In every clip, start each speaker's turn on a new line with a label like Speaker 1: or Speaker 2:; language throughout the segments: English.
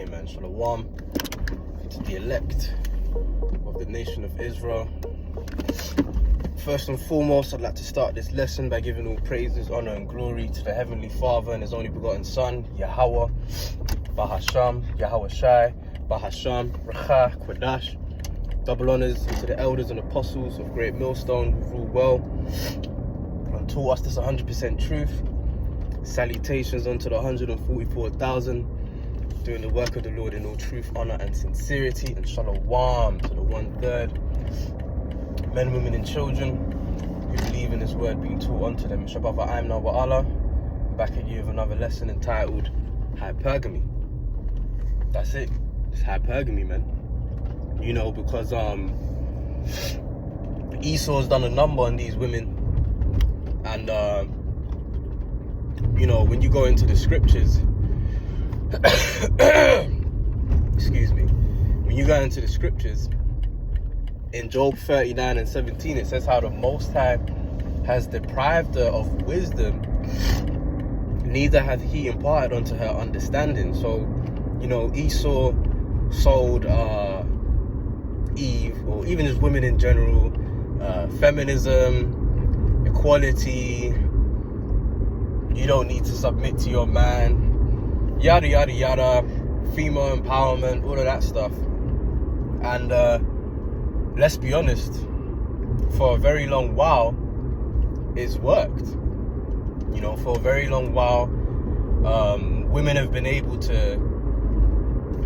Speaker 1: Amen. Shalom to the elect of the nation of Israel. First and foremost, I'd like to start this lesson by giving all praises, honor, and glory to the Heavenly Father and His only begotten Son, Yahweh, Bahasham, Yahweh Shai, Bahasham, Racha, Kwadash. Double honors to the elders and apostles of Great Millstone who rule well and taught us this 100% truth. Salutations unto the 144,000 doing the work of the Lord in all truth, honor, and sincerity. And shalom to the 1/3 men, women, and children who believe in His word being taught unto them. Shabbat v'ayim na wa'ala. Back at you with another lesson entitled Hypergamy. That's it. It's hypergamy, man. You know, because Esau's done a number on these women, and you know, when you go into the scriptures, excuse me, when you go into the scriptures in Job 39:17, it says how the Most High has deprived her of wisdom, neither hath He imparted unto her understanding. So, you know, Esau sold Eve, or even just women in general, feminism, equality, you don't need to submit to your man, yada yada yada, female empowerment, all of that stuff. And let's be honest, for a very long while it's worked. You know, for a very long while women have been able to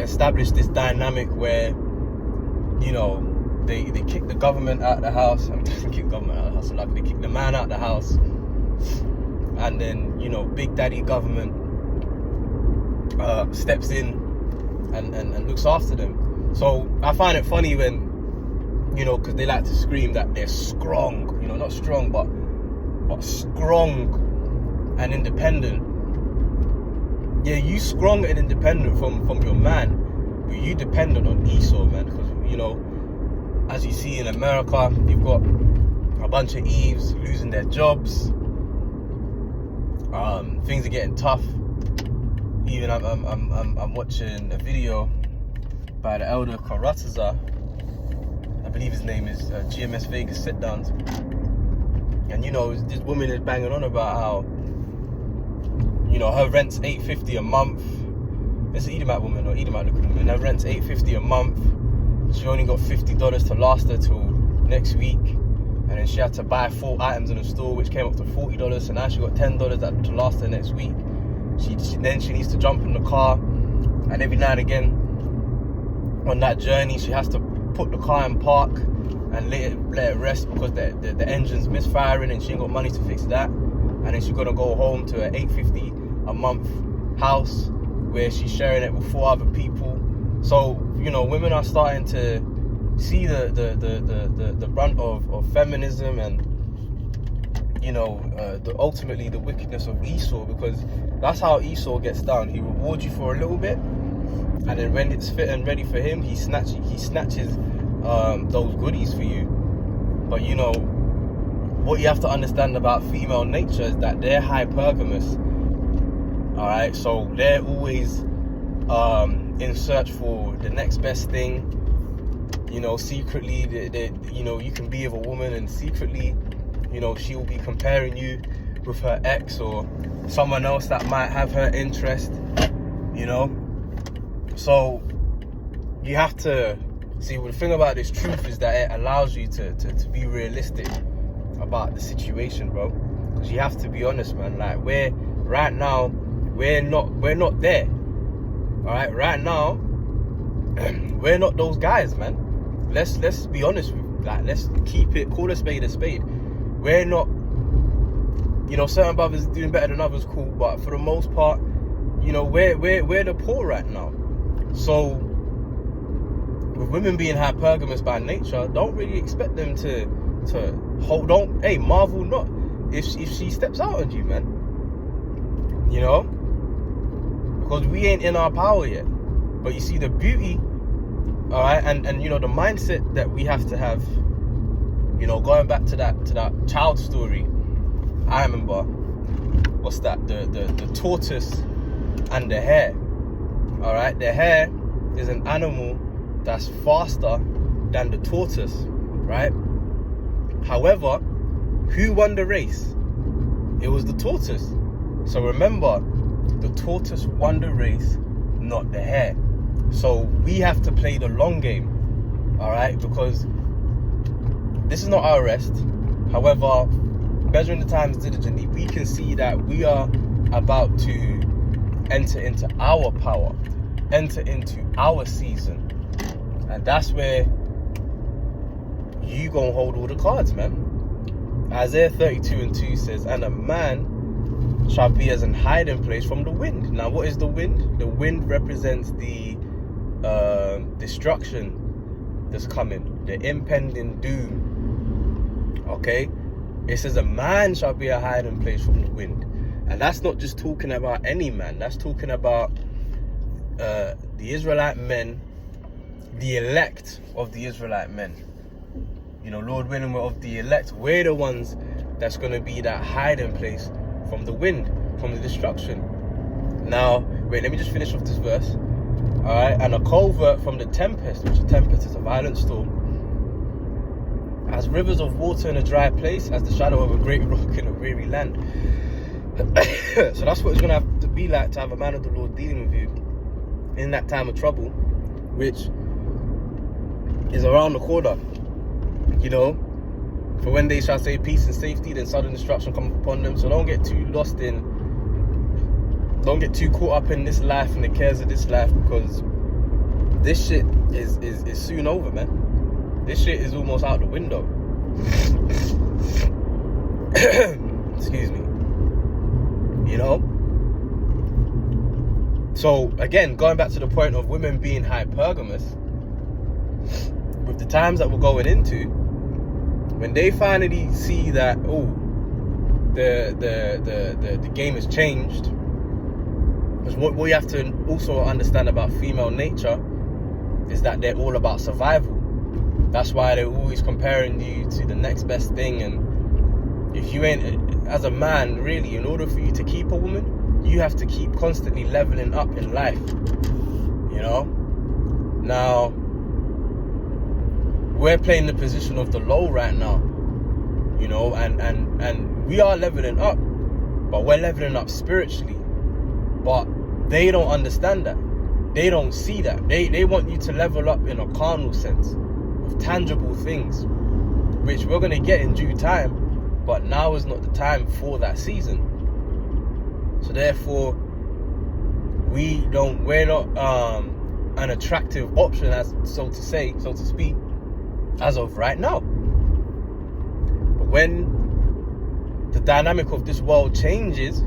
Speaker 1: establish this dynamic where, you know, they kick the government out of the house. I'm just kick government out of the house. Like, they kick the man out of the house, and then, you know, Big Daddy government steps in and looks after them. So I find it funny when, you know, because they like to scream that they're strong. You know, not strong, but strong and independent. Yeah, you strong and independent from your man, but you dependent on Esau, man. Because, you know, as you see in America, you've got a bunch of Eves losing their jobs. Things are getting tough. Even I'm watching a video by the elder Karataza. I believe his name is GMS Vegas Sit Downs. And, you know, this woman is banging on about how, you know, her rent's $850 a month. It's an Edomite woman, or Edomite looking woman. Her rent's $850 a month. She only got $50 to last her till next week. And then she had to buy 4 items in the store, which came up to $40. So now she got $10 to last her next week. She needs to jump in the car. And every now and again on that journey, she has to put the car in park and let it rest because the engine's misfiring and she ain't got money to fix that. And then she's gonna go home to an $850 a month house where she's sharing it with 4 other people. So, you know, women are starting to see the brunt of feminism and, you know, ultimately the wickedness of Esau, because that's how Esau gets down. He rewards you for a little bit, and then when it's fit and ready for him, he snatches those goodies for you. But, you know, what you have to understand about female nature is that they're hypergamous. All right, so they're always in search for the next best thing. You know, secretly, they you know, you can be with a woman and secretly, you know, she will be comparing you with her ex or someone else that might have her interest. You know, so you have to see. Well, the thing about this truth is that it allows you to be realistic about the situation, bro. Because you have to be honest, man. Like, we're not there. All right now, we're not those guys, man. Let's be honest with, like, let's call a spade a spade. We're not, you know, certain brothers doing better than others, cool, but for the most part, you know, we're the poor right now. So with women being hypergamous by nature, don't really expect them to hold on. Hey, marvel not if she steps out on you, man. You know, because we ain't in our power yet. But you see the beauty, all right, and you know, the mindset that we have to have. You know, going back to that child story, I remember, what's that? The tortoise and the hare. All right, the hare is an animal that's faster than the tortoise, right? However, who won the race? It was the tortoise. So remember, the tortoise won the race, not the hare. So we have to play the long game, all right? Because this is not our rest. However, measuring the times diligently, we can see that we are about to enter into our power, enter into our season. And that's where you gonna hold all the cards, man. Isaiah 32:2 says, and a man shall be as an hiding place from the wind. Now, what is the wind? The wind represents the destruction that's coming, the impending doom. Okay? It says a man shall be a hiding place from the wind. And that's not just talking about any man. That's talking about the Israelite men, the elect of the Israelite men. You know, Lord willing, we're of the elect. We're the ones that's going to be that hiding place from the wind, from the destruction. Now, wait, let me just finish off this verse. All right, and a covert from the tempest, which a tempest is a violent storm, as rivers of water in a dry place, as the shadow of a great rock in a weary land. So that's what it's going to have to be like to have a man of the Lord dealing with you in that time of trouble, which is around the corner. You know, for when they shall say peace and safety, then sudden destruction come upon them. So don't get too caught up in this life and the cares of this life, because this shit is soon over, man. This shit is almost out the window. Excuse me. You know? So, again, going back to the point of women being hypergamous, with the times that we're going into, when they finally see that, oh, the game has changed, because what we have to also understand about female nature is that they're all about survival. That's why they're always comparing you to the next best thing. And if you ain't, as a man, really, in order for you to keep a woman, you have to keep constantly leveling up in life. You know? Now, we're playing the position of the low right now. You know, and we are leveling up, but we're leveling up spiritually. But they don't understand that. They don't see that. They want you to level up in a carnal sense, with tangible things, which we're going to get in due time, but now is not the time for that season. So therefore, we're not an attractive option, as so to speak, as of right now. But when the dynamic of this world changes,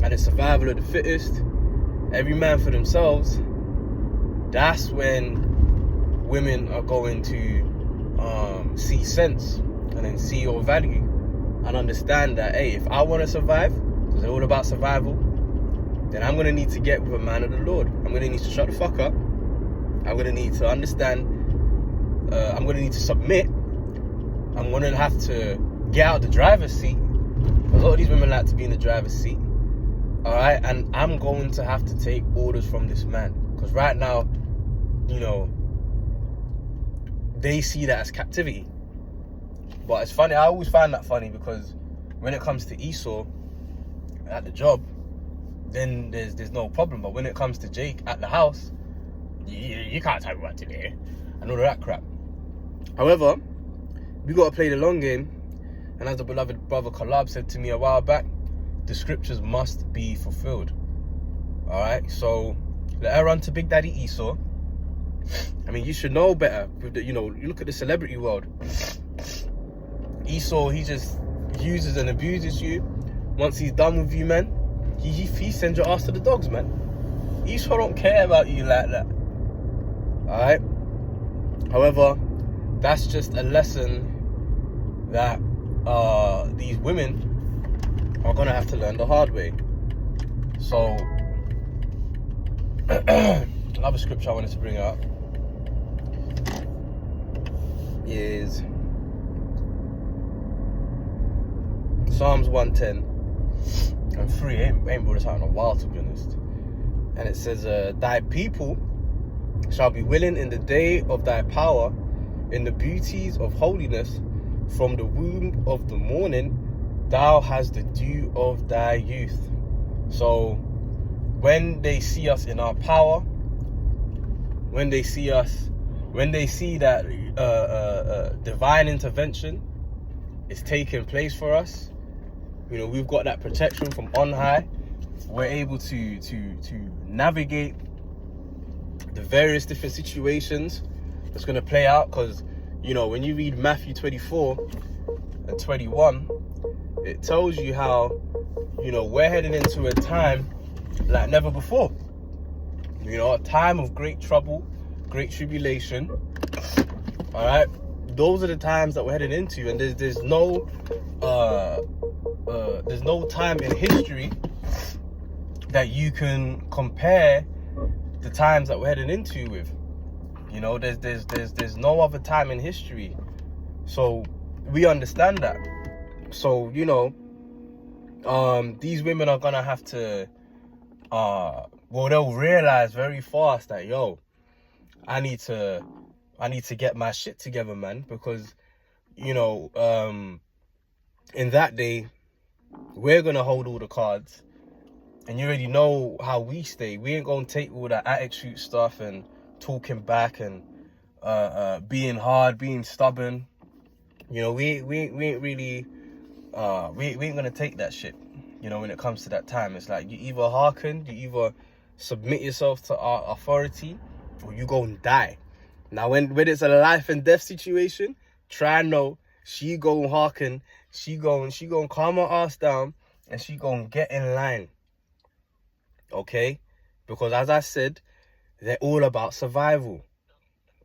Speaker 1: and it's survival of the fittest, every man for themselves, that's when women are going to see sense and then see your value and understand that, hey, if I want to survive, because they're all about survival, then I'm going to need to get with a man of the Lord. I'm going to need to shut the fuck up. I'm going to need to understand. I'm going to need to submit. I'm going to have to get out the driver's seat. A lot of these women like to be in the driver's seat. All right, and I'm going to have to take orders from this man, because right now, you know, they see that as captivity. But it's funny, I always find that funny, because when it comes to Esau at the job, then there's no problem. But when it comes to Jake at the house, you can't tell me what to do and all of that crap. However, we got to play the long game, and as the beloved brother Kalab said to me a while back, the scriptures must be fulfilled. All right, so let her run to Big Daddy Esau. I mean, you should know better. You know, you look at the celebrity world. Esau, he just uses and abuses you. Once he's done with you, man, he sends your ass to the dogs, man. Esau don't care about you like that. All right. However, that's just a lesson that these women are gonna have to learn the hard way. So, another scripture I wanted to bring up is Psalms 110 and 3. I ain't brought this out in a while, to be honest. And it says, thy people shall be willing in the day of thy power, in the beauties of holiness. From the womb of the morning, thou hast the dew of thy youth. So when they see us in our power, when they see that divine intervention is taking place for us, you know, we've got that protection from on high. We're able to navigate the various different situations that's going to play out. Because, you know, when you read Matthew 24 and 21, it tells you how, you know, we're heading into a time like never before. You know, a time of great trouble, great tribulation. All right, those are the times that we're heading into, and there's no time in history that you can compare the times that we're heading into with. You know, there's no other time in history, so we understand that. So, you know, these women are gonna have to they'll realize very fast that, yo, I need to get my shit together, man, because, you know, in that day, we're gonna hold all the cards, and you already know how we stay. We ain't gonna take all that attitude stuff and talking back and being hard, being stubborn. You know, we ain't really we ain't gonna take that shit. You know, when it comes to that time, it's like you either hearken, you either submit yourself to our authority, or you go and die. Now, when it's a life and death situation, try and know she gon' hearken, she gon' calm her ass down, and she gon' get in line. Okay? Because as I said, they're all about survival.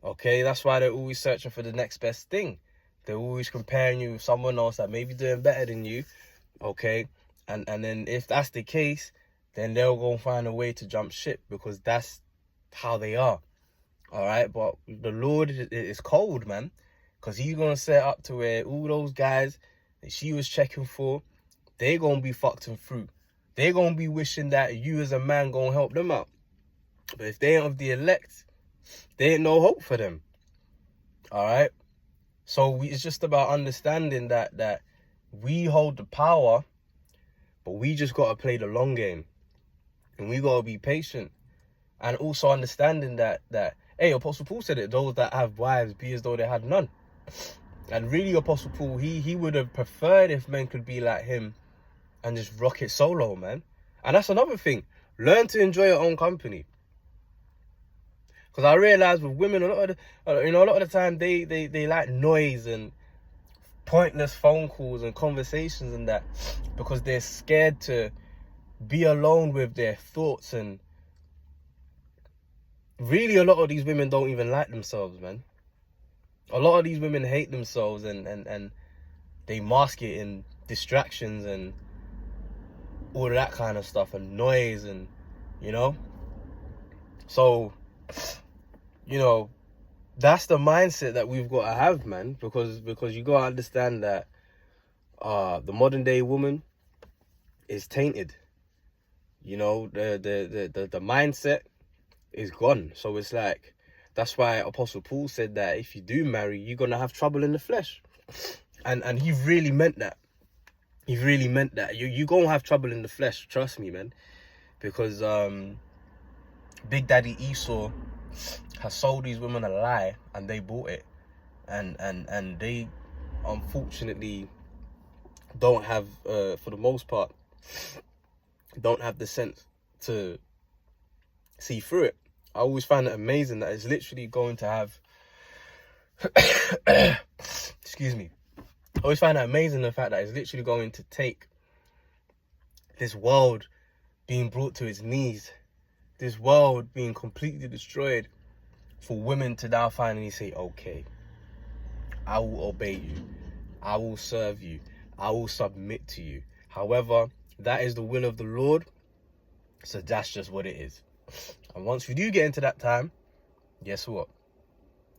Speaker 1: Okay? That's why they're always searching for the next best thing. They're always comparing you with someone else that may be doing better than you. Okay? And then if that's the case, then they'll go find a way to jump ship, because that's how they are. All right? But the Lord is cold, man. Because he's going to set up to where all those guys that she was checking for, they're going to be fucked and through. They're going to be wishing that you as a man going to help them out. But if they ain't of the elect, there ain't no hope for them. All right? So it's just about understanding that we hold the power, but we just got to play the long game. And we got to be patient. And also understanding that hey, Apostle Paul said it, those that have wives be as though they had none. And really, Apostle Paul, he would have preferred if men could be like him and just rock it solo, man. And that's another thing. Learn to enjoy your own company. Because I realize with women, a lot of the time they like noise and pointless phone calls and conversations and that, because they're scared to be alone with their thoughts. And really, a lot of these women don't even like themselves, man. A lot of these women hate themselves, and they mask it in distractions and all of that kind of stuff, and noise, and, you know. So, you know, that's the mindset that we've got to have, man, because you got to understand that the modern day woman is tainted. You know, the mindset is gone. So it's like, that's why Apostle Paul said that if you do marry, you're gonna have trouble in the flesh, and he really meant that. He really meant that. You gonna have trouble in the flesh, trust me, man, because Big Daddy Esau has sold these women a lie, and they bought it, and they unfortunately don't have, for the most part, don't have the sense to see through it. I always find it amazing that it's literally going to have excuse me. I always find it amazing, the fact that it's literally going to take this world being brought to its knees, this world being completely destroyed, for women to now finally say, okay, I will obey you, I will serve you, I will submit to you. However, that is the will of the Lord, so that's just what it is. And once we do get into that time, guess what?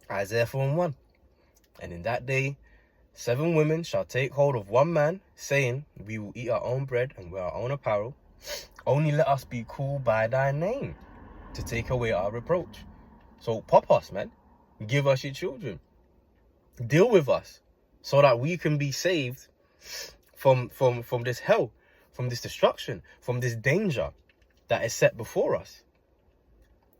Speaker 1: Isaiah 4:1. And in that day, 7 women shall take hold of one man, saying, we will eat our own bread and wear our own apparel. Only let us be called by thy name to take away our reproach. So pop us, man. Give us your children. Deal with us so that we can be saved from this hell, from this destruction, from this danger that is set before us.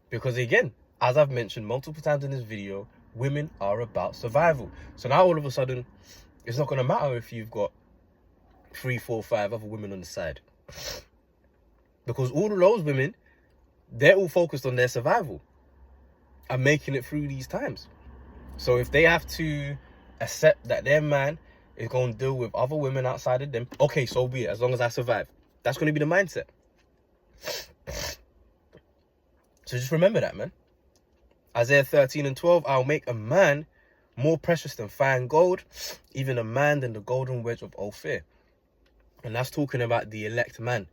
Speaker 1: Because again, as I've mentioned multiple times in this video, women are about survival. So now all of a sudden, it's not going to matter if you've got 3, 4, 5 other women on the side. Because all of those women, they're all focused on their survival and making it through these times. So if they have to accept that their man is going to deal with other women outside of them, okay, so be it, as long as I survive. That's going to be the mindset. So just remember that, man. Isaiah 13:12, I'll make a man more precious than fine gold, even a man than the golden wedge of Ophir. And that's talking about the elect man.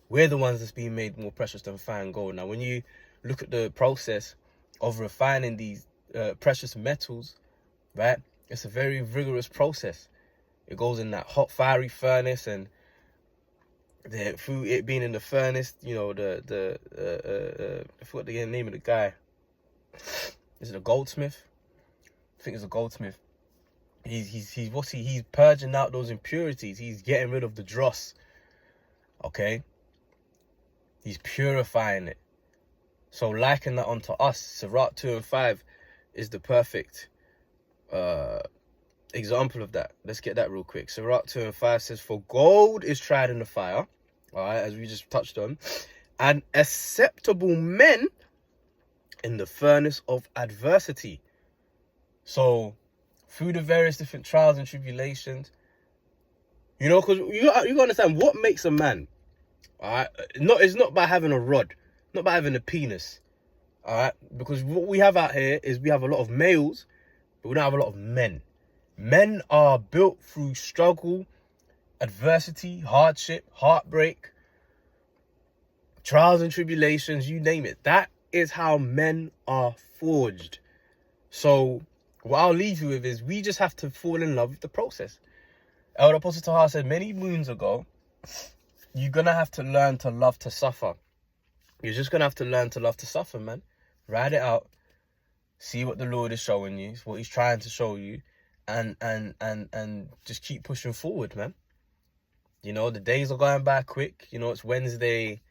Speaker 1: We're the ones that's being made more precious than fine gold. Now, when you look at the process of refining these precious metals, right, it's a very rigorous process. It goes in that hot, fiery furnace, and through it being in the furnace, you know, I forgot the name of the guy. Is it a goldsmith? I think it's a goldsmith. He's purging out those impurities. He's getting rid of the dross. Okay? He's purifying it. So liken that onto us. Sirach 2 and 5 is the perfect example of that. Let's get that real quick. Sirach 2 and 5 says, for gold is tried in the fire, all right, as we just touched on, and acceptable men in the furnace of adversity. So through the various different trials and tribulations, you know, because you understand what makes a man, all right? It's not by having a rod, not by having a penis, all right? Because what we have out here is we have a lot of males, but we don't have a lot of men. Men are built through struggle, adversity, hardship, heartbreak, trials and tribulations, you name it. That is how men are forged. So what I'll leave you with is we just have to fall in love with the process. Elder Apostle Taha said many moons ago, you're going to have to learn to love to suffer. You're just going to have to learn to love to suffer, man. Ride it out. See what the Lord is showing you, what he's trying to show you, and just keep pushing forward, man. You know, the days are going by quick. You know, it's Wednesday,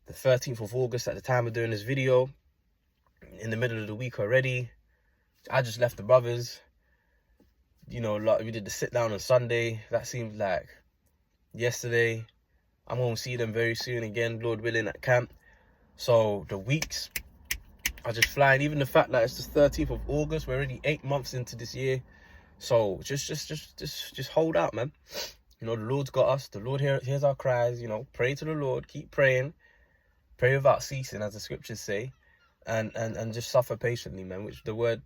Speaker 1: the 13th of August at the time of doing this video. In the middle of the week already. I just left the brothers. You know, like we did the sit down on Sunday. That seems like yesterday. I'm going to see them very soon again, Lord willing, at camp. So the weeks are just flying. Even the fact that it's the 13th of August, we're already 8 months into this year. So just hold out, man. You know, the Lord's got us. The Lord hears our cries. You know, pray to the Lord. Keep praying. Pray without ceasing, as the scriptures say. And just suffer patiently, man. Which the word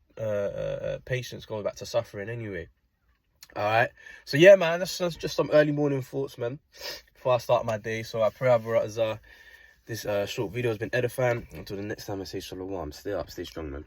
Speaker 1: patience goes back to suffering anyway. All right. So yeah, man, that's just some early morning thoughts, man, before I start my day. So I pray this short video has been edifying. Until the next time, I say shalom. Stay up, stay strong, man.